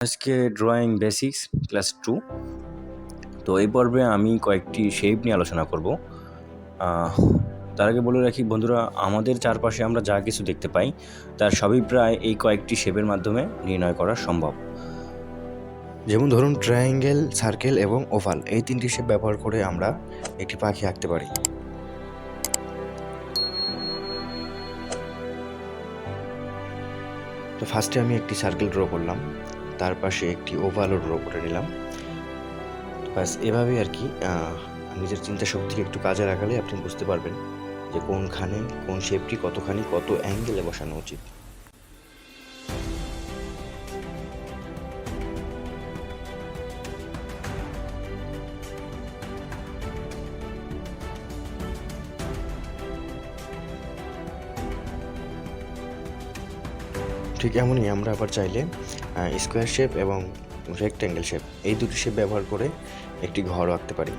আজকে drawing basics class 2। তো এই পর্বে আমি কয়েকটি শেপ নিয়ে আলোচনা করব। তার আগে বলে রাখি বন্ধুরা, আমাদের চারপাশে আমরা যা কিছু দেখতে পাই তার সবই প্রায় এই কয়েকটি শেপের মাধ্যমে নির্ণয় করা সম্ভব। যেমন ধরুন ট্রায়াঙ্গেল, সার্কেল এবং ওভাল, এই তিনটি শেপ ব্যবহার করে আমরা একটি পাখি আঁকতে পারি। তো ফার্স্টে আমি একটি সার্কেল ড্র করলাম, তার পাশে একটি ওভালও ড্র করে নিলাম। ব্যাস এভাবেই আর কি নিজের চিন্তা শক্তিকে একটু কাজে লাগালে আপনি বুঝতে পারবেন যে কোনখানে কোন শেপটি কতখানি কত অ্যাঙ্গেলে বসানো উচিত। ঠিক এমনই আমরা আবার চাইলে স্কোয়ার শেপ এবং রেক্ট্যাঙ্গেল শেপ, এই দুটি শেপ ব্যবহার করে একটি ঘরও আঁকতে পারি।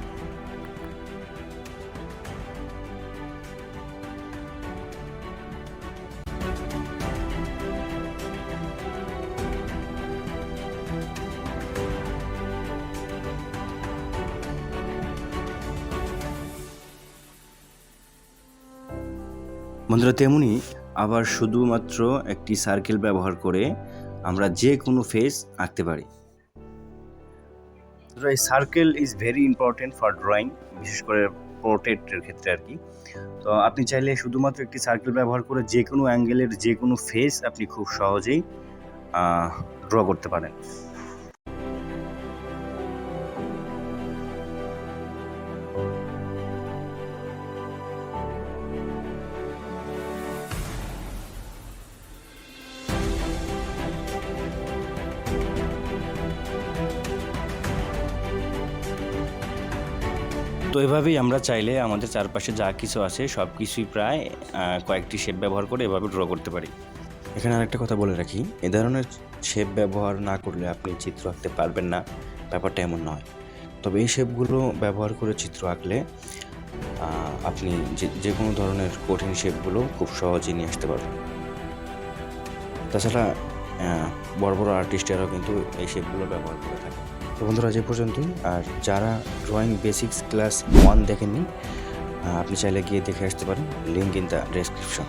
বন্ধুরা, তেমনি আবার শুধুমাত্র একটি সার্কেল ব্যবহার করে আমরা যে কোনো ফেস আঁকতে পারি। এই circle is very important for drawing, বিশেষ করে পোর্ট্রেটের ক্ষেত্রে আর কি। তো আপনি চাইলে শুধুমাত্র একটি সার্কেল ব্যবহার করে যে কোনো অ্যাঙ্গেলের যে কোনো ফেস আপনি খুব সহজেই ড্র করতে পারেন। তো এভাবেই আমরা চাইলে আমাদের চারপাশে যা কিছু আছে সব কিছুই প্রায় কয়েকটি শেপ ব্যবহার করে এভাবে ড্র করতে পারি। এখানে আরেকটা কথা বলে রাখি, এ ধরনের শেপ ব্যবহার না করলে আপনি চিত্র আঁকতে পারবেন না, ব্যাপারটা এমন নয়। তবে এই শেপগুলো ব্যবহার করে চিত্র আঁকলে আপনি যে কোনো ধরনের কঠিন শেপগুলো খুব সহজেই নিয়ে আসতে পারবেন। তাছাড়া বড় বড় আর্টিস্টেরাও কিন্তু এই শেপগুলো ব্যবহার করে থাকে। তো বন্ধুরা, যে পর্যন্তই। আর যারা ড্রয়িং বেসিক্স ক্লাস 1 দেখেননি, আপনি চাইলে গিয়ে দেখে আসতে পারেন, লিঙ্ক ইন দ্য ডেসক্রিপশন।